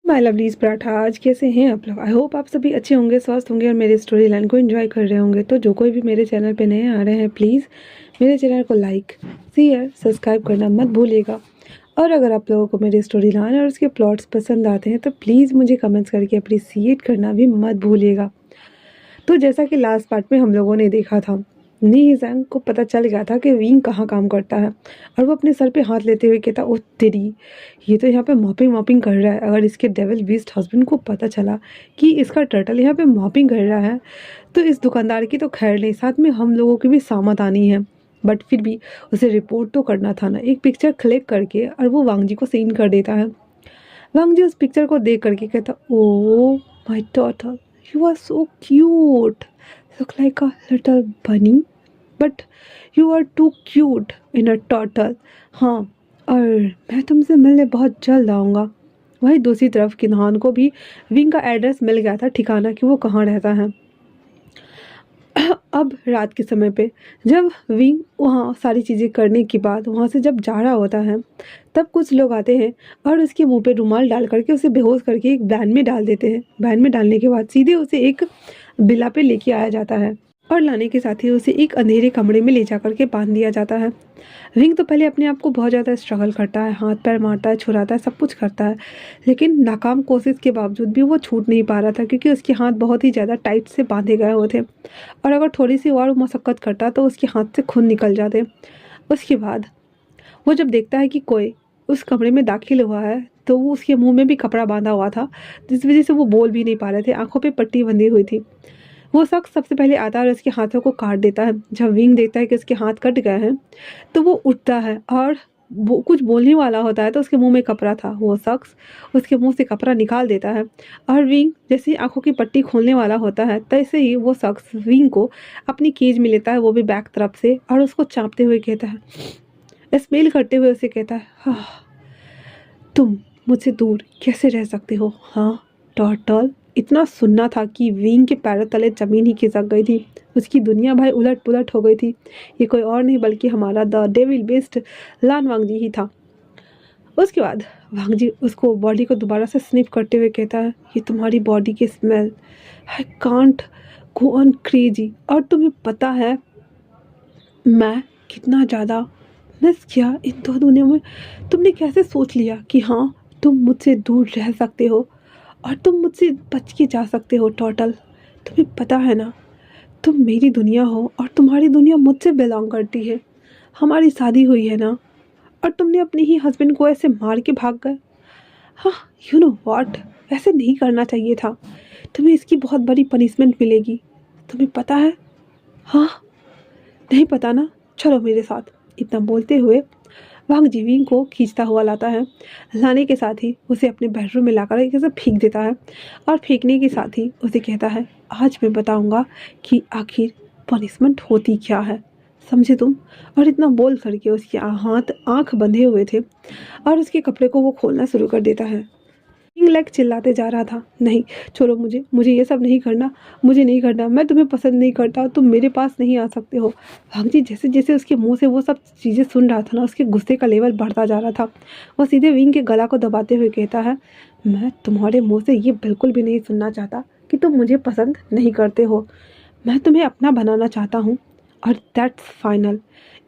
My lovelies paratha, आज कैसे हैं आप लोग। आई होप आप सभी अच्छे होंगे, स्वस्थ होंगे और मेरी स्टोरी लाइन को एंजॉय कर रहे होंगे। तो जो कोई भी मेरे चैनल पे नए आ रहे हैं, प्लीज़ मेरे चैनल को लाइक शेयर सब्सक्राइब करना मत भूलिएगा। और अगर आप लोगों को मेरी स्टोरी लाइन और उसके प्लॉट्स पसंद आते हैं तो प्लीज़ मुझे कमेंट्स करके अप्रिसिएट करना भी मत भूलिएगा। तो जैसा कि लास्ट पार्ट में हम लोगों ने देखा था, नी जैंग को पता चल गया था कि विंग कहाँ काम करता है और वो अपने सर पे हाथ लेते हुए कहता, ओ तेरी, ये तो यहाँ पे मॉपिंग मॉपिंग कर रहा है। अगर इसके डेविल बीस्ट हस्बैंड को पता चला कि इसका टर्टल यहाँ पे मॉपिंग कर रहा है तो इस दुकानदार की तो खैर नहीं, साथ में हम लोगों की भी सामत आनी है। बट फिर भी उसे रिपोर्ट तो करना था ना, एक पिक्चर क्लिक करके, और वो वांग जी को सेंड कर देता है। वांग जी उस पिक्चर को देख करके कहता, oh my daughter, you are so cute, look like a little bunny, but you are too cute in a turtle। हाँ, और मैं तुमसे मिलने बहुत जल्द आऊँगा। वहीं दूसरी तरफ किन्हान को भी विंग का एड्रेस मिल गया था, ठिकाना कि वो कहाँ रहता है। अब रात के समय पे जब विंग वहाँ सारी चीज़ें करने के बाद वहाँ से जब जा रहा होता है, तब कुछ लोग आते हैं और उसके मुंह पे रुमाल डाल करके उसे बेहोश करके एक वैन में डाल देते हैं। वैन में डालने के बाद सीधे उसे एक बिला पे लेके आया जाता है और लाने के साथ ही उसे एक अंधेरे कमरे में ले जा करके बांध दिया जाता है। विंग तो पहले अपने आप को बहुत ज़्यादा स्ट्रगल करता है, हाथ पैर मारता है, छुड़ाता है, सब कुछ करता है, लेकिन नाकाम कोशिश के बावजूद भी वो छूट नहीं पा रहा था क्योंकि उसके हाथ बहुत ही ज़्यादा टाइट से बांधे गए हुए थे और अगर थोड़ी सी और मशक्क़त करता तो उसके हाथ से खून निकल जाते। उसके बाद वो जब देखता है कि कोई उस कमरे में दाखिल हुआ है तो वो उसके मुंह में भी कपड़ा बांधा हुआ था, जिस वजह से वो बोल भी नहीं पा रहे थे, आंखों पे पट्टी बंधी हुई थी। वो शख्स सबसे पहले आता है और उसके हाथों को काट देता है। जब विंग देखता है कि उसके हाथ कट गए हैं तो वो उठता है और वो कुछ बोलने वाला होता है तो उसके मुंह में कपड़ा था, वो शख्स उसके मुंह से कपड़ा निकाल देता है और विंग जैसे ही आंखों की पट्टी खोलने वाला होता है तैसे ही वो शख्स विंग को अपनी केज में लेता है, वो भी बैक तरफ से, और उसको चाँपते हुए कहता है, स्मेल करते हुए उसे कहता है, हाँ, तुम मुझसे दूर कैसे रह सकते हो। हाँ टर्टल। इतना सुनना था कि विंग के पैरों तले जमीन ही खिसक गई थी, उसकी दुनिया भाई उलट पुलट हो गई थी। ये कोई और नहीं बल्कि हमारा द डेविल बेस्ट लान वांग जी ही था। उसके बाद वांग जी उसको बॉडी को दोबारा से स्निफ करते हुए कहता है, ये तुम्हारी बॉडी की smell, I can't go on crazy. और तुम्हें पता है मैं कितना ज़्यादा मिस किया इन दो दुनियाओं में। तुमने कैसे सोच लिया कि हाँ तुम मुझसे दूर रह सकते हो और तुम मुझसे बच के जा सकते हो टोटल। तुम्हें पता है ना, तुम मेरी दुनिया हो और तुम्हारी दुनिया मुझसे बिलोंग करती है। हमारी शादी हुई है ना, और तुमने अपने ही हस्बैंड को ऐसे मार के भाग गए। हाँ, यू नो व्हाट, ऐसे नहीं करना चाहिए था। तुम्हें इसकी बहुत बड़ी पनिशमेंट मिलेगी। तुम्हें पता है? हाँ, नहीं पता ना, चलो मेरे साथ। इतना बोलते हुए वांग जीविंग को खींचता हुआ लाता है। लाने के साथ ही उसे अपने बेडरूम में लाकर एक ऐसे फेंक देता है और फेंकने के साथ ही उसे कहता है, आज मैं बताऊंगा कि आखिर पनिशमेंट होती क्या है, समझे तुम। और इतना बोल करके उसके हाथ आंख बंधे हुए थे और उसके कपड़े को वो खोलना शुरू कर देता है। किंग लाइक चिल्लाते जा रहा था, नहीं छोड़ो मुझे, मुझे ये सब नहीं करना, मुझे नहीं करना, मैं तुम्हें पसंद नहीं करता, तुम मेरे पास नहीं आ सकते हो। भाग जी जैसे जैसे उसके मुंह से वो सब चीज़ें सुन रहा था ना, उसके गुस्से का लेवल बढ़ता जा रहा था। वो सीधे विंग के गला को दबाते हुए कहता है, मैं तुम्हारे मुँह से ये बिल्कुल भी नहीं सुनना चाहता कि तुम मुझे पसंद नहीं करते हो। मैं तुम्हें अपना बनाना चाहता हूँ और दैट्स फाइनल,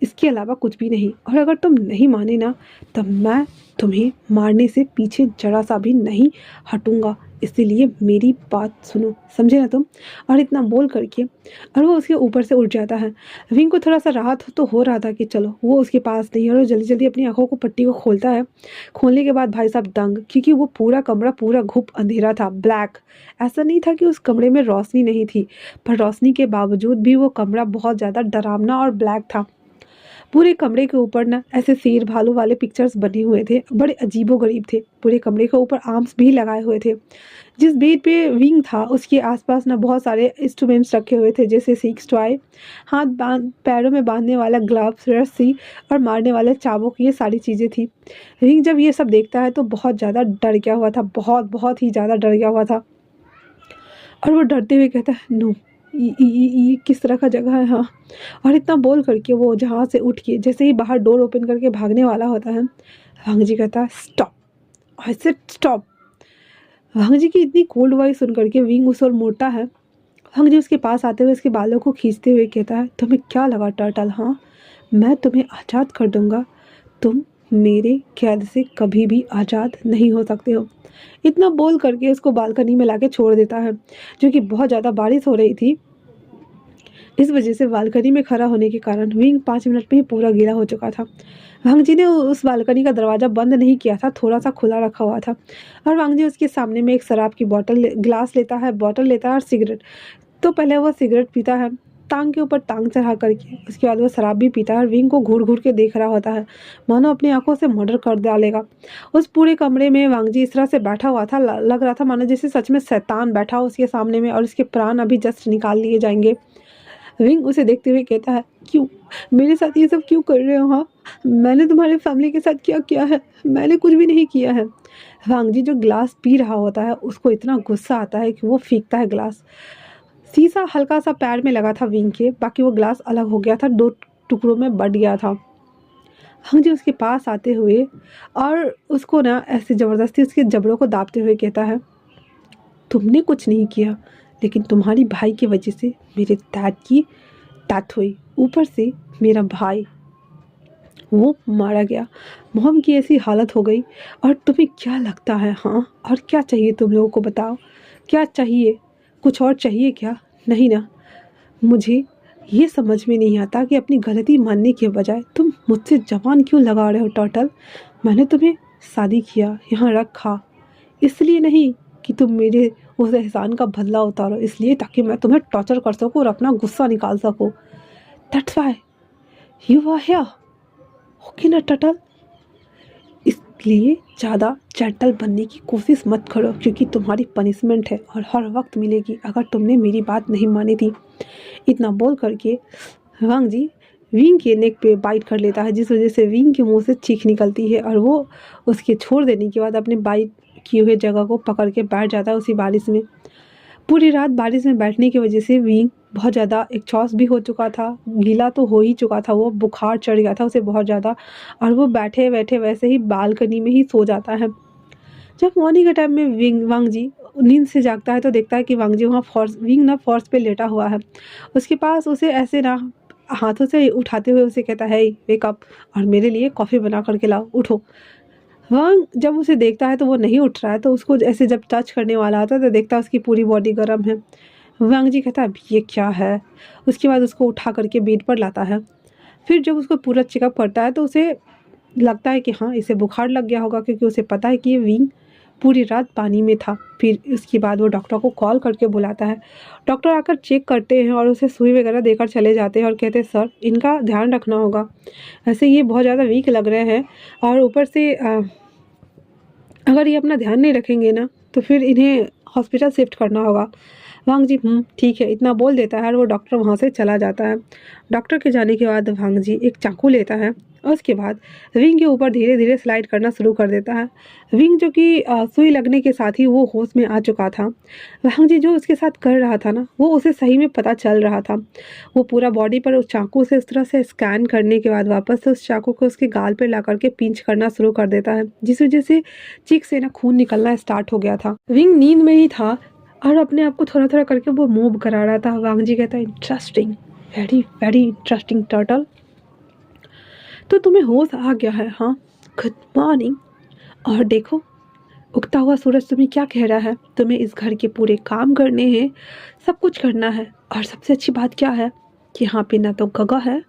इसके अलावा कुछ भी नहीं। और अगर तुम नहीं माने ना, तब मैं तुम्हें मारने से पीछे जरा सा भी नहीं हटूंगा, इसीलिए मेरी बात सुनो, समझे ना तुम। और इतना बोल करके और वो उसके ऊपर से उठ जाता है। विंग को थोड़ा सा राहत तो हो रहा था कि चलो वो उसके पास नहीं है, और वो जल्दी जल्दी अपनी आंखों को पट्टी को खोलता है। खोलने के बाद भाई साहब दंग, क्योंकि वो पूरा कमरा पूरा घुप अंधेरा था, ब्लैक। ऐसा नहीं था कि उस कमरे में रोशनी नहीं थी, पर रोशनी के बावजूद भी वो कमरा बहुत ज़्यादा डरावना और ब्लैक था। पूरे कमरे के ऊपर ना ऐसे शेर भालू वाले पिक्चर्स बने हुए थे, बड़े अजीबोगरीब थे। पूरे कमरे के ऊपर आर्म्स भी लगाए हुए थे। जिस बेड पे विंग था उसके आसपास ना बहुत सारे इंस्ट्रूमेंट्स रखे हुए थे, जैसे सिक्स टॉय, हाथ बांध पैरों में बांधने वाला ग्लव्स, रस्सी और मारने वाले चाबुक, ये सारी चीज़ें थी। विंग जब ये सब देखता है तो बहुत ज़्यादा डर गया हुआ था, बहुत बहुत ही ज़्यादा डर गया हुआ था। और वो डरते हुए कहता है, नो, ये किस तरह का जगह है। हाँ, और इतना बोल करके वो जहाँ से उठ के जैसे ही बाहर डोर ओपन करके भागने वाला होता है, वांग जी कहता है, स्टॉप, आई सेड स्टॉप। वांग जी की इतनी कोल्ड वॉइस सुन करके विंग उस ओर मुड़ता है। वांग जी उसके पास आते हुए उसके बालों को खींचते हुए कहता है, तुम्हें क्या लगा टर्टल, हाँ मैं तुम्हें आज़ाद कर दूंगा, तुम मेरे कैद से कभी भी आज़ाद नहीं हो सकते हो। इतना बोल करके उसको बालकनी में लाके छोड़ देता है, जो कि बहुत ज़्यादा बारिश हो रही थी। इस वजह से बालकनी में खड़ा होने के कारण विंग 5 मिनट में ही पूरा गीला हो चुका था। वांग जी ने उस बालकनी का दरवाज़ा बंद नहीं किया था, थोड़ा सा खुला रखा हुआ था, और वांग जी उसके सामने में एक शराब की ग्लास लेता है, बॉटल लेता है और सिगरेट। तो पहले वो सिगरेट पीता है, टांग के ऊपर टांग चढ़ा करके, उसके बाद वो शराब भी पीता है और विंग को घूर घूर के देख रहा होता है, मानो अपनी आंखों से मर्डर कर डालेगा। उस पूरे कमरे में वांग जी इस तरह से बैठा हुआ था, लग रहा था मानो जैसे सच में शैतान बैठा हो उसके सामने में और उसके प्राण अभी जस्ट निकाल लिए जाएंगे। विंग उसे देखते हुए कहता है, क्यों मेरे साथ ये सब क्यों कर रहे हो, हाँ मैंने तुम्हारे फैमिली के साथ क्या किया है, मैंने कुछ भी नहीं किया है। वांग जी जो ग्लास पी रहा होता है उसको इतना गुस्सा आता है कि वो फेंकता है ग्लास। शीशा हल्का सा पैर में लगा था विंग के, बाकी वो ग्लास अलग हो गया था, 2 टुकड़ों में बट गया था। वांग जी उसके पास आते हुए और उसको ना ऐसे ज़बरदस्ती उसके जबड़ों को दाबते हुए कहता है, तुमने कुछ नहीं किया, लेकिन तुम्हारी भाई की वजह से मेरे डैड की डेथ हुई, ऊपर से मेरा भाई वो मारा गया, मॉम की ऐसी हालत हो गई, और तुम्हें क्या लगता है, हाँ और क्या चाहिए तुम लोगों को, बताओ क्या चाहिए, कुछ और चाहिए क्या, नहीं ना। मुझे ये समझ में नहीं आता कि अपनी गलती मानने के बजाय तुम मुझसे जबान क्यों लगा रहे हो टर्टल। मैंने तुम्हें शादी किया, यहाँ रखा, इसलिए नहीं कि तुम मेरे उस एहसान का बदला उतारो, इसलिए ताकि मैं तुम्हें टॉर्चर कर सकूं और अपना गुस्सा निकाल सकूं। That's why you are here, okay ना टर्टल। इसलिए ज़्यादा जेंटल बनने की कोशिश मत करो, क्योंकि तुम्हारी पनिशमेंट है और हर वक्त मिलेगी अगर तुमने मेरी बात नहीं मानी थी। इतना बोल करके वांग जी विंग के नेक पे बाइट कर लेता है, जिस वजह से विंग के मुंह से चीख निकलती है और वो उसके छोड़ देने के बाद अपने बाइट किए हुए जगह को पकड़ के बैठ जाता है उसी बारिश में। पूरी रात बारिश में बैठने की वजह से विंग बहुत ज़्यादा एग्जॉस्ट भी हो चुका था, गीला तो हो ही चुका था, वो बुखार चढ़ गया था उसे बहुत ज़्यादा, और वो बैठे बैठे वैसे ही बालकनी में ही सो जाता है। जब मॉर्निंग के टाइम में वांग जी नींद से जागता है तो देखता है कि वांग जी वहाँ विंग ना फॉर्स पे लेटा हुआ है। उसके पास उसे ऐसे ना हाथों से उठाते हुए उसे कहता है, वेक अप और मेरे लिए कॉफ़ी बना करके लाओ, उठो। वांग जब उसे देखता है तो वो नहीं उठ रहा है, तो उसको ऐसे जब टच करने वाला आता है तो देखता है उसकी पूरी बॉडी गर्म है। वांग जी कहता है, ये क्या है। उसके बाद उसको उठा करके बेड पर लाता है। फिर जब उसको पूरा चेकअप करता है तो उसे लगता है कि हाँ इसे बुखार लग गया होगा, क्योंकि उसे पता है कि ये विंग पूरी रात पानी में था। फिर उसके बाद वो डॉक्टर को कॉल करके बुलाता है। डॉक्टर आकर चेक करते हैं और उसे सुई वगैरह देकर चले जाते हैं और कहते हैं, सर इनका ध्यान रखना होगा, ऐसे ये बहुत ज़्यादा वीक लग रहे हैं, और ऊपर से अगर ये अपना ध्यान नहीं रखेंगे ना तो फिर इन्हें हॉस्पिटल शिफ्ट करना होगा। वांग जी ठीक है इतना बोल देता है और वो डॉक्टर वहाँ से चला जाता है। डॉक्टर के जाने के बाद वांग जी एक चाकू लेता है और उसके बाद विंग के ऊपर धीरे धीरे स्लाइड करना शुरू कर देता है। विंग जो कि सुई लगने के साथ ही वो होश में आ चुका था। वांग जी जो उसके साथ कर रहा था ना वो उसे सही में पता चल रहा था। वो पूरा बॉडी पर उस चाकू से उस तरह से स्कैन करने के बाद वापस से उस चाकू को उसके गाल पर ला करके पिंच करना शुरू कर देता है, जिस वजह से चीख से ना खून निकलना स्टार्ट हो गया था। विंग नींद में ही था और अपने आप को थोड़ा थोड़ा करके वो मूव करा रहा था। वांग जी कहता है, interesting, very very interesting turtle, तो तुम्हें होश आ गया है, हाँ गुड मॉर्निंग। और देखो उगता हुआ सूरज तुम्हें क्या कह रहा है, तुम्हें इस घर के पूरे काम करने हैं, सब कुछ करना है, और सबसे अच्छी बात क्या है कि यहाँ पे ना तो गगा है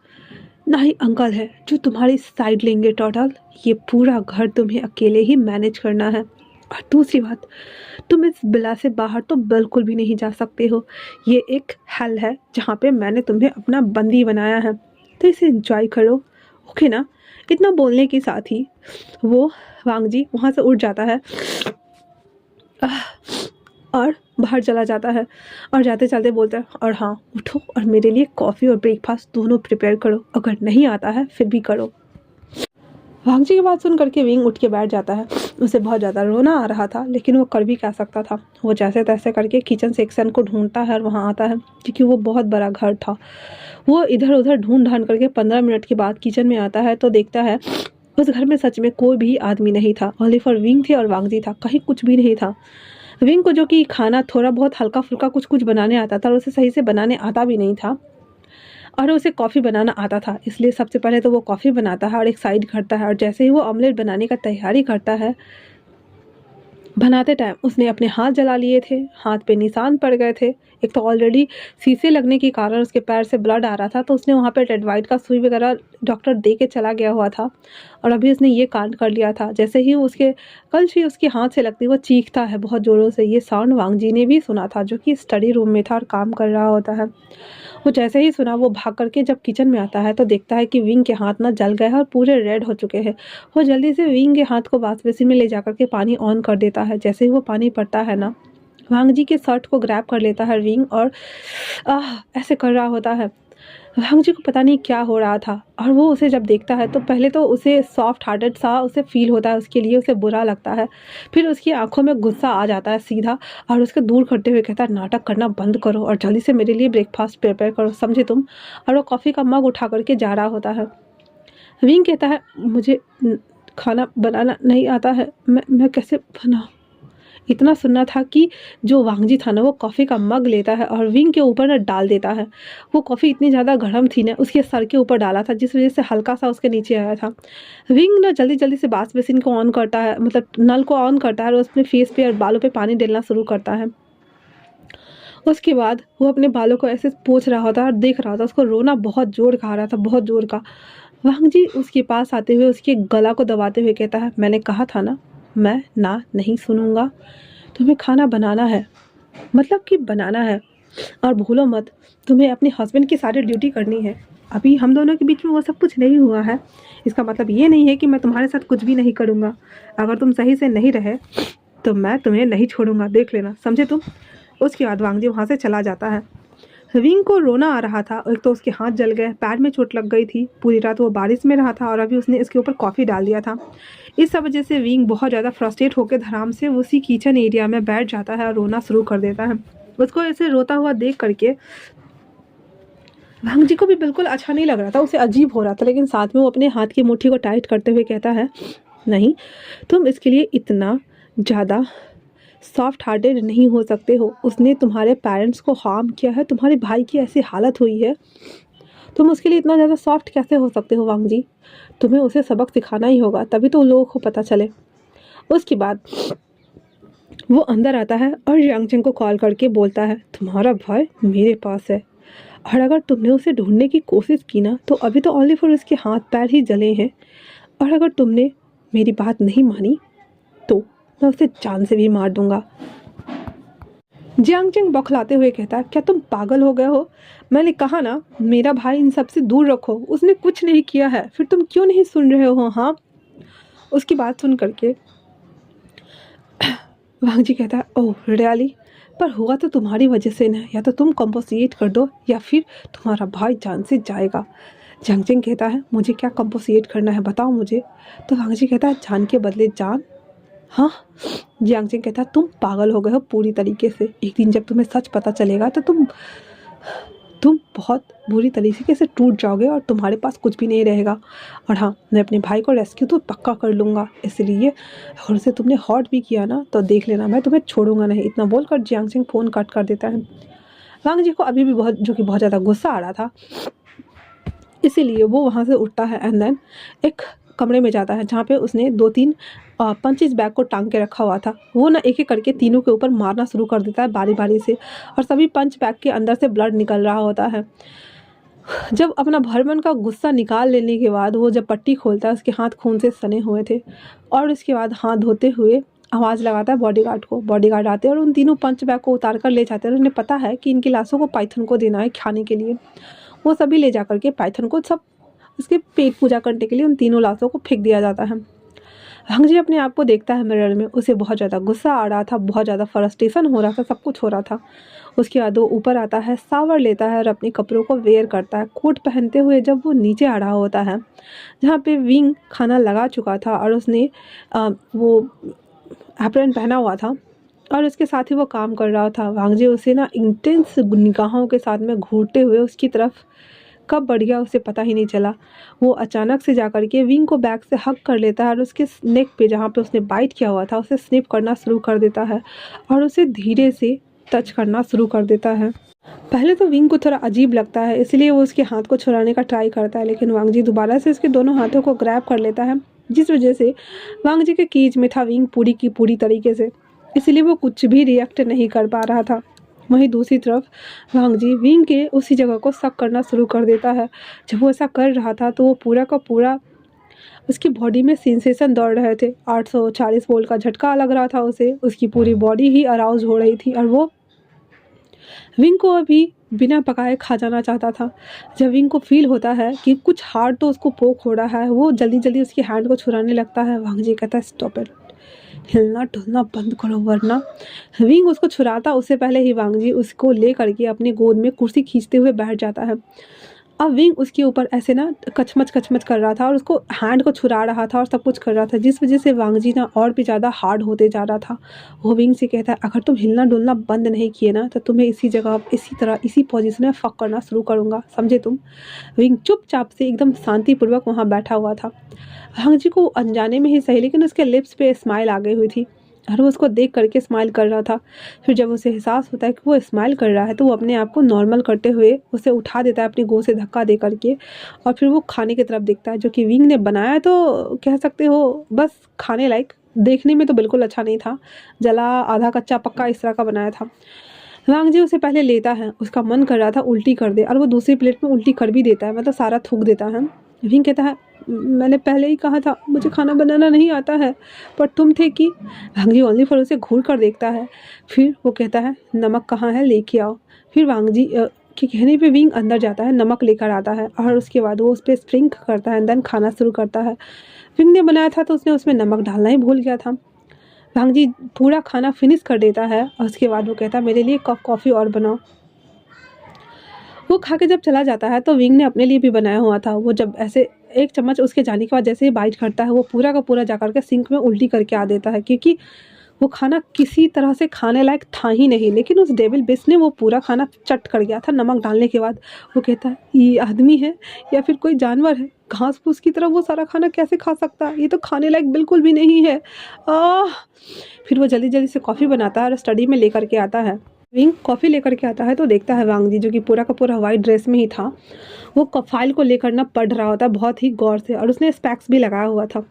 ना ही अंकल है जो तुम्हारी साइड लेंगे टोटल। ये पूरा घर तुम्हें अकेले ही मैनेज करना है। और दूसरी बात, तुम इस बिला से बाहर तो बिल्कुल भी नहीं जा सकते हो। ये एक हेल है जहाँ पे मैंने तुम्हें अपना बंदी बनाया है, तो इसे एंजॉय करो, ओके ना। इतना बोलने के साथ ही वो वांग जी वहाँ से उठ जाता है और बाहर चला जाता है, और जाते चलते बोलता है, और हाँ उठो और मेरे लिए कॉफ़ी और ब्रेकफास्ट दोनों प्रिपेयर करो, अगर नहीं आता है फिर भी करो। वांग जी की बात सुन करके विंग उठ के बैठ जाता है। उसे बहुत ज़्यादा रोना आ रहा था, लेकिन वो कर भी क्या सकता था। वो जैसे तैसे करके किचन सेक्शन को ढूंढता है और वहाँ आता है, क्योंकि वो बहुत बड़ा घर था। वो इधर उधर ढूंढ ढांड करके 15 मिनट के बाद किचन में आता है तो देखता है उस घर में सच में कोई भी आदमी नहीं था। ओनली फॉर विंग थे और वांग जी था, कहीं कुछ भी नहीं था। विंग को जो कि खाना थोड़ा बहुत हल्का फुल्का कुछ कुछ बनाने आता था और उसे सही से बनाने आता भी नहीं था, और उसे कॉफ़ी बनाना आता था। इसलिए सबसे पहले तो वो कॉफ़ी बनाता है और एक साइड करता है, और जैसे ही वो ऑमलेट बनाने का तैयारी करता है, बनाते टाइम उसने अपने हाथ जला लिए थे, हाथ पे निशान पड़ गए थे। एक तो ऑलरेडी शीशे लगने के कारण उसके पैर से ब्लड आ रहा था, तो उसने वहाँ पे रेड वाइट का सुई वगैरह डॉक्टर दे के चला गया हुआ था, और अभी उसने ये कांड कर लिया था। जैसे ही उसके कलछी उसके हाथ से लगती वो चीखता है बहुत ज़ोरों से। ये साउंड वांग जी ने भी सुना था, जो कि स्टडी रूम में था और काम कर रहा होता है। वो जैसे ही सुना, वो भाग करके जब किचन में आता है तो देखता है कि विंग के हाथ ना जल गए हैं और पूरे रेड हो चुके हैं। वो जल्दी से विंग के हाथ को वॉश बेसिन में ले जाकर के पानी ऑन कर देता है। जैसे ही वो पानी पड़ता है ना, वांग जी के शर्ट को ग्रैब कर लेता है विंग, और ऐसे कर रहा होता है। वांग जी को पता नहीं क्या हो रहा था, और वो उसे जब देखता है तो पहले तो उसे सॉफ्ट हार्टेड सा उसे फील होता है, उसके लिए उसे बुरा लगता है। फिर उसकी आंखों में गुस्सा आ जाता है सीधा, और उसके दूर करते हुए कहता है, नाटक करना बंद करो और जल्दी से मेरे लिए ब्रेकफास्ट प्रिपेयर करो, समझे तुम। और वो कॉफ़ी का मग उठा करके जा रहा होता है। विंग कहता है, मुझे खाना बनाना नहीं आता है, मैं कैसे बनाऊँ। इतना सुनना था कि जो वांगजी था ना, वो कॉफ़ी का मग लेता है और विंग के ऊपर ना डाल देता है। वो कॉफ़ी इतनी ज़्यादा गर्म थी ना, उसके सर के ऊपर डाला था, जिस वजह से हल्का सा उसके नीचे आया था। विंग ना जल्दी जल्दी से वॉश बेसिन को ऑन करता है, मतलब नल को ऑन करता है, और उसमें फेस पे और बालों पे पानी डालना शुरू करता है। उसके बाद वो अपने बालों को ऐसे पोंछ रहा होता है और देख रहा होता है। उसको रोना बहुत ज़ोर का आ रहा था, बहुत ज़ोर का। वांग जी उसके पास आते हुए उसके गला को दबाते हुए कहता है, मैंने कहा था ना, मैं ना नहीं सुनूंगा। तुम्हें खाना बनाना है, मतलब कि बनाना है, और भूलो मत, तुम्हें अपने हस्बैंड की सारी ड्यूटी करनी है। अभी हम दोनों के बीच में वो सब कुछ नहीं हुआ है, इसका मतलब ये नहीं है कि मैं तुम्हारे साथ कुछ भी नहीं करूँगा। अगर तुम सही से नहीं रहे तो मैं तुम्हें नहीं छोड़ूंगा, देख लेना, समझे तुम। उसके बाद वांग जी वहाँ से चला जाता है। विंग को रोना आ रहा था, एक तो उसके हाथ जल गए, पैर में चोट लग गई थी, पूरी रात वो बारिश में रहा था, और अभी उसने इसके ऊपर कॉफ़ी डाल दिया था। इस सब वजह से विंग बहुत ज़्यादा फ्रस्ट्रेट होकर धराम से उसी किचन एरिया में बैठ जाता है और रोना शुरू कर देता है। उसको ऐसे रोता हुआ देख करके वांग जी को भी बिल्कुल अच्छा नहीं लग रहा था, उसे अजीब हो रहा था, लेकिन साथ में वो अपने हाथ की मुट्ठी को टाइट करते हुए कहता है, नहीं, तुम इसके लिए इतना ज़्यादा सॉफ्ट हार्टेड नहीं हो सकते हो। उसने तुम्हारे पेरेंट्स को हार्म किया है, तुम्हारे भाई की ऐसी हालत हुई है, तुम उसके लिए इतना ज़्यादा सॉफ्ट कैसे हो सकते हो वांग जी। तुम्हें उसे सबक सिखाना ही होगा, तभी तो लोगों को पता चले। उसके बाद वो अंदर आता है और यांगचेंग को कॉल करके बोलता है, तुम्हारा भाई मेरे पास है, और अगर तुमने उसे ढूंढने की कोशिश की ना, तो अभी तो ओनली फॉर उसके हाथ पैर ही जले हैं, और अगर तुमने मेरी बात नहीं मानी तो मैं उसे जान से भी मार दूंगा। जियांगचेंग बौखलाते हुए कहता है, क्या तुम पागल हो गए हो। मैंने कहा ना, मेरा भाई इन सब से दूर रखो, उसने कुछ नहीं किया है, फिर तुम क्यों नहीं सुन रहे हो। हाँ, उसकी बात सुन करके वांग जी कहता है, ओह रियली, पर हुआ तो तुम्हारी वजह से ना, या तो तुम कंपोसिएट कर दो या फिर तुम्हारा भाई जान से जाएगा। जियांगचेंग कहता है, मुझे क्या कंपोसिएट करना है, बताओ मुझे। तो वांग जी कहता है, जान के बदले जान। हाँ, जियांगचेंग कहता है, तुम पागल हो गए हो पूरी तरीके से। एक दिन जब तुम्हें सच पता चलेगा तो तुम बहुत बुरी तरीके से टूट जाओगे और तुम्हारे पास कुछ भी नहीं रहेगा। और हाँ, मैं अपने भाई को रेस्क्यू तो पक्का कर लूँगा, इसलिए अगर उसे तुमने हॉट भी किया ना, तो देख लेना, मैं तुम्हें छोड़ूंगा नहीं। इतना बोलकर जियांगचेंग फ़ोन कट कर देता है। वांग जी को अभी भी बहुत ज़्यादा गुस्सा आ रहा था, इसीलिए वो वहाँ से उठता है एंड देन एक कमरे में जाता है, जहाँ पे उसने 2-3 पंचेस बैग को टांग के रखा हुआ था। वो ना एक एक करके तीनों के ऊपर मारना शुरू कर देता है बारी बारी से, और सभी पंच बैग के अंदर से ब्लड निकल रहा होता है। जब अपना भरमन का गुस्सा निकाल लेने के बाद वो जब पट्टी खोलता है, उसके हाथ खून से सने हुए थे, और उसके बाद हाथ धोते हुए आवाज़ लगाता है बॉडीगार्ड को। बॉडीगार्ड आते हैं और उन तीनों पंच बैग को उतार कर ले जाते हैं। उन्हें पता है कि इनकी लाशों को पाइथन को देना है खाने के लिए। वो सभी ले जा करके पाइथन को सब उसके पेट पूजा करने के लिए उन तीनों लाशों को फेंक दिया जाता है। वांग जी अपने आप को देखता है मिरर में, उसे बहुत ज़्यादा गुस्सा आ रहा था, बहुत ज़्यादा फ्रस्ट्रेशन हो रहा था, सब कुछ हो रहा था। उसके बाद वो ऊपर आता है, शावर लेता है और अपने कपड़ों को वेयर करता है। कोट पहनते हुए जब वो नीचे आ रहा होता है, जहाँ पे विंग खाना लगा चुका था और उसने वो एप्रन पहना हुआ था और उसके साथ ही वो काम कर रहा था, वांग जी उसे ना इंटेंस निगाहों के साथ में घूरते हुए उसकी तरफ कब बढ़ गया उसे पता ही नहीं चला। वो अचानक से जाकर के विंग को बैक से हग कर लेता है और उसके नेक पे जहाँ पे उसने बाइट किया हुआ था उसे स्निप करना शुरू कर देता है और उसे धीरे से टच करना शुरू कर देता है। पहले तो विंग को थोड़ा अजीब लगता है, इसलिए वो उसके हाथ को छुड़ाने का ट्राई करता है, लेकिन वांग जी दोबारा से उसके दोनों हाथों को ग्रैब कर लेता है, जिस वजह से वांग जी के कीज में था विंग पूरी की पूरी तरीके से, इसलिए वो कुछ भी रिएक्ट नहीं कर पा रहा था। वहीं दूसरी तरफ वांग जी विंग के उसी जगह को सक करना शुरू कर देता है। जब वो ऐसा कर रहा था तो वो पूरा का पूरा उसकी बॉडी में सेंसेशन दौड़ रहे थे। 840 वोल्ट का झटका लग रहा था उसे, उसकी पूरी बॉडी ही अराउज हो रही थी और वो विंग को अभी बिना पकाए खा जाना चाहता था। जब विंग को फील होता है कि कुछ हार्ड तो उसको पोक हो रहा है, वो जल्दी जल्दी उसके हैंड को छुड़ाने लगता है। वांग जी कहता है स्टॉप इट, हिलना डुलना बंद करो वरना। विंग उसको छुड़ाता उससे पहले ही वांग जी उसको ले करके अपनी गोद में कुर्सी खींचते हुए बैठ जाता है। अब विंग उसके ऊपर ऐसे ना कचमच कर रहा था और उसको हैंड को छुड़ा रहा था और सब कुछ कर रहा था, जिस वजह से वांग जी ना और भी ज़्यादा हार्ड होते जा रहा था। वो विंग से कहता है अगर तुम हिलना डुलना बंद नहीं किए ना तो तुम्हें इसी जगह इसी तरह इसी पोजीशन में फक करना शुरू करूँगा, समझे तुम। विंग चुपचाप से एकदम शांतिपूर्वक वहाँ बैठा हुआ था। वांग जी को अनजाने में ही सही लेकिन उसके लिप्स पे स्माइल आ गई हुई थी और वो उसको देख करके स्माइल कर रहा था। फिर जब उसे एहसास होता है कि वो स्माइल कर रहा है तो वो अपने आप को नॉर्मल करते हुए उसे उठा देता है अपनी गोद से धक्का दे करके और फिर वो खाने की तरफ देखता है, जो कि विंग ने बनाया तो कह सकते हो बस खाने लायक, देखने में तो बिल्कुल अच्छा नहीं था, जला आधा कच्चा पक्का इस तरह का बनाया था। वांग जी उसे पहले लेता है, उसका मन कर रहा था उल्टी कर दे और वो दूसरी प्लेट में उल्टी कर भी देता है, मतलब सारा थूक देता है। विंग कहता है मैंने पहले ही कहा था मुझे खाना बनाना नहीं आता है, पर तुम थे कि। वांग जी ओनली फॉर उसे घूर कर देखता है, फिर वो कहता है नमक कहाँ है लेके आओ। फिर वांग जी के कहने पे विंग अंदर जाता है, नमक लेकर आता है और उसके बाद वो उस पर स्प्रिंक करता है, देन खाना शुरू करता है। विंग ने बनाया था तो उसने उसमें नमक डालना ही भूल गया था। वांग जी पूरा खाना फिनिश कर देता है और उसके बाद वो कहता है मेरे लिए कप कॉफ़ी और बनाओ। वो खा के जब चला जाता है तो विंग ने अपने लिए भी बनाया हुआ था। वो जब ऐसे एक चम्मच उसके जाने के बाद जैसे ही बाइट करता है वो पूरा का पूरा जाकर के सिंक में उल्टी करके आ देता है, क्योंकि वो खाना किसी तरह से खाने लायक था ही नहीं, लेकिन उस डेविल बिस ने वो पूरा खाना चट कर गया था नमक डालने के बाद। वो कहता है ये आदमी है या फिर कोई जानवर है, घास फूस की तरह वो सारा खाना कैसे खा सकता है, ये तो खाने लायक बिल्कुल भी नहीं है। आह। फिर वो जल्दी जल्दी से कॉफ़ी बनाता है और स्टडी में लेकर के आता है। विंग कॉफ़ी लेकर के आता है तो देखता है वांग जी जो कि पूरा का पूरा वाइट ड्रेस में ही था, वो फाइल को लेकर ना पढ़ रहा होता है बहुत ही गौर से और उसने स्पेक्स भी लगाया हुआ था।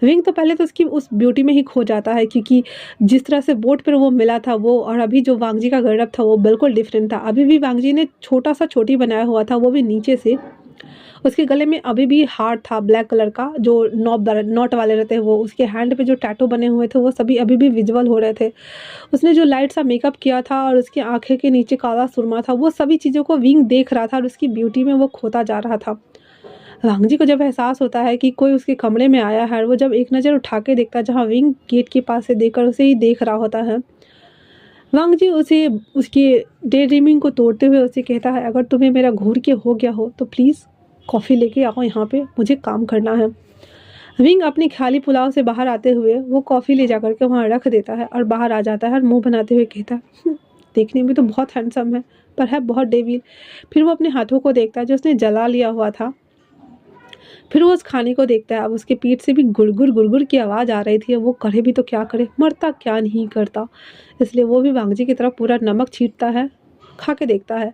विंग तो पहले तो उसकी उस ब्यूटी में ही खो जाता है, क्योंकि जिस तरह से बोट पर वो मिला था वो और अभी जो वांग जी का गर्दन था वो बिल्कुल डिफरेंट था। अभी भी वांग जी ने छोटा सा चोटी बनाया हुआ था, वो भी नीचे से। उसके गले में अभी भी हार था ब्लैक कलर का, जो नॉट वाले रहते हैं वो। उसके हैंड पे जो टैटू बने हुए थे वो सभी अभी भी विजुअल हो रहे थे। उसने जो लाइट सा मेकअप किया था और उसकी आंखें के नीचे काला सुरमा था, वो सभी चीज़ों को विंग देख रहा था और उसकी ब्यूटी में वो खोता जा रहा था। वांग जी को जब एहसास होता है कि कोई उसके कमरे में आया है, वो जब एक नज़र उठा के देखता है जहाँ विंग गेट के पास से देखकर उसे ही देख रहा होता है। वांग जी उसे उसकी डे ड्रीमिंग को तोड़ते हुए उसे कहता है अगर तुम्हें मेरा घूर के हो गया हो तो प्लीज़ कॉफ़ी लेके आओ यहाँ पे, मुझे काम करना है। विंग अपनी खाली पुलाव से बाहर आते हुए वो कॉफ़ी ले जा करके वहाँ रख देता है और बाहर आ जाता है और मुंह बनाते हुए कहता है देखने में तो बहुत हैंडसम है पर है बहुत डेविल। फिर वो अपने हाथों को देखता है जो उसने जला लिया हुआ था। फिर वो उस खाने को देखता है, अब उसके पीठ से भी गुड़गुड़ की आवाज़ आ रही थी। अब वो करे भी तो क्या करे, मरता क्या नहीं करता। इसलिए वो भी वांग जी की तरफ पूरा नमक छींटता है, खा के देखता है।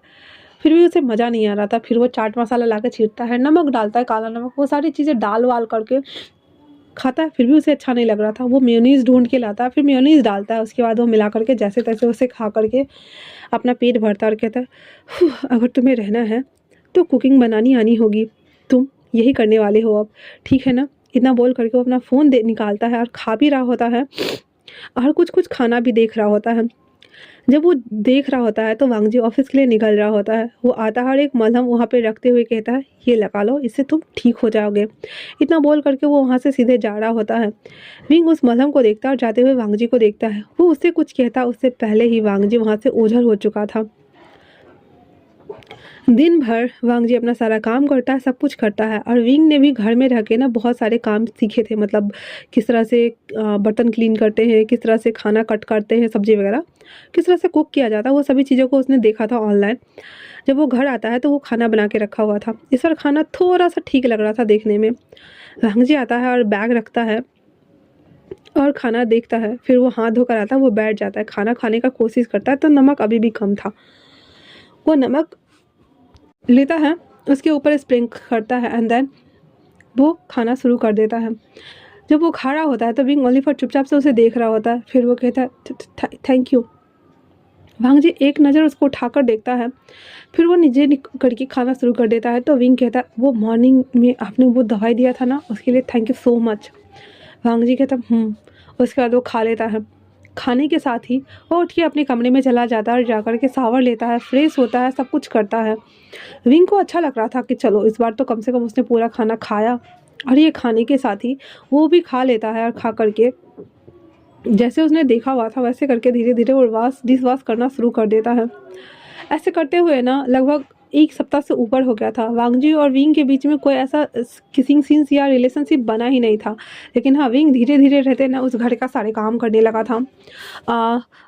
फिर भी उसे मज़ा नहीं आ रहा था। फिर वो चाट मसाला ला के छींटता है, नमक डालता है, काला नमक, वो सारी चीज़ें डाल वाल करके खाता है। फिर भी उसे अच्छा नहीं लग रहा था। वो मेयोनीज़ ढूंढ के लाता है, फिर मेयोनीज़ डालता है, उसके बाद वो मिला करके जैसे तैसे उसे खा करके अपना पेट भरता है और कहता है अगर तुम्हें रहना है तो कुकिंग बनानी आनी होगी, तुम यही करने वाले हो अब, ठीक है ना। इतना बोल करके वो अपना फ़ोन निकालता है और खा भी रहा होता है और कुछ कुछ खाना भी देख रहा होता है। जब वो देख रहा होता है तो वांग जी ऑफिस के लिए निकल रहा होता है। वो आता है और एक मलहम वहाँ पे रखते हुए कहता है ये लगा लो, इससे तुम ठीक हो जाओगे। इतना बोल करके वो वहाँ से सीधे जा रहा होता है। विंग उस मलहम को देखता है और जाते हुए वांग जी को देखता है। वो उससे कुछ कहता उससे पहले ही वांग जी वहाँ से ओझल हो चुका था। दिन भर वांग जी अपना सारा काम करता है, सब कुछ करता है और विंग ने भी घर में रह के ना बहुत सारे काम सीखे थे, मतलब किस तरह से बर्तन क्लीन करते हैं, किस तरह से खाना कट करते हैं, सब्जी वगैरह किस तरह से कुक किया जाता है, वो सभी चीज़ों को उसने देखा था ऑनलाइन। जब वो घर आता है तो वो खाना बना के रखा हुआ था। इस बार खाना थोड़ा सा ठीक लग रहा था देखने में। वांग जी आता है और बैग रखता है और खाना देखता है, फिर वो हाथ धोकर आता है, वो बैठ जाता है, खाना खाने का कोशिश करता है तो नमक अभी भी कम था। वो नमक लेता है, उसके ऊपर स्प्रिंक करता है एंड देन वो खाना शुरू कर देता है। जब वो खा रहा होता है तो विंग ओलिवर चुपचाप से उसे देख रहा होता है, फिर वो कहता है थैंक यू। वांग जी एक नज़र उसको उठाकर देखता है, फिर वो नीचे करके खाना शुरू कर देता है। तो विंग कहता है वो मॉर्निंग में आपने वो दवाई दिया था ना, उसके लिए थैंक यू सो मच। वांग जी कहता उसके बाद वो खा लेता है। खाने के साथ ही वो उठ के अपने कमरे में चला जाता है और जाकर के शावर लेता है, फ्रेश होता है, सब कुछ करता है। विंग को अच्छा लग रहा था कि चलो इस बार तो कम से कम उसने पूरा खाना खाया, और ये खाने के साथ ही वो भी खा लेता है और खा करके जैसे उसने देखा हुआ था वैसे करके धीरे धीरे वो डिश वॉश करना शुरू कर देता है। ऐसे करते हुए ना लगभग 1 सप्ताह से ऊपर हो गया था। वांग जी और विंग के बीच में कोई ऐसा किसिंग सीन्स या रिलेशनशिप बना ही नहीं था, लेकिन हाँ विंग धीरे धीरे रहते ना उस घर का सारे काम करने लगा था,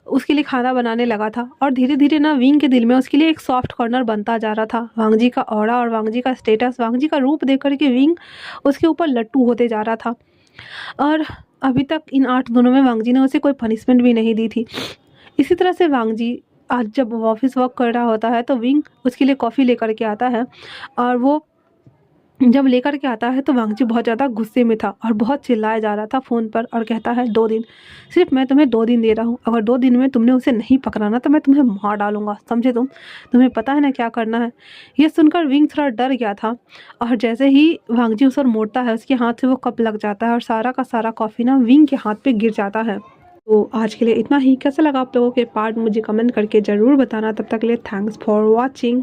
उसके लिए खाना बनाने लगा था, और धीरे धीरे ना विंग के दिल में उसके लिए एक सॉफ्ट कॉर्नर बनता जा रहा था। वांग जी का ऑरा और वांग जी का स्टेटस, वांग जी का रूप देख करके विंग उसके ऊपर लट्टू होते जा रहा था। और अभी तक इन 8 दिनों में वांग जी ने उसे कोई पनिशमेंट भी नहीं दी थी। इसी तरह से वांग जी आज जब वो ऑफिस वर्क कर रहा होता है तो विंग उसके लिए कॉफ़ी लेकर के आता है, और वो जब लेकर के आता है तो वांग जी बहुत ज़्यादा गुस्से में था और बहुत चिल्लाया जा रहा था फ़ोन पर, और कहता है 2 दिन, सिर्फ मैं तुम्हें 2 दिन दे रहा हूँ, अगर 2 दिन में तुमने उसे नहीं पकड़ा ना तो मैं तुम्हें मार डालूंगा, समझे तुम्हें पता है ना क्या करना है। ये सुनकर विंग थोड़ा डर गया था, और जैसे ही वांग जी उस पर मोड़ता है उसके हाथ से वो कप लग जाता है और सारा का सारा कॉफ़ी ना विंग के हाथ पे गिर जाता है। तो आज के लिए इतना ही। कैसा लगा आप लोगों के पार्ट मुझे कमेंट करके ज़रूर बताना। तब तक के लिए थैंक्स फॉर वॉचिंग।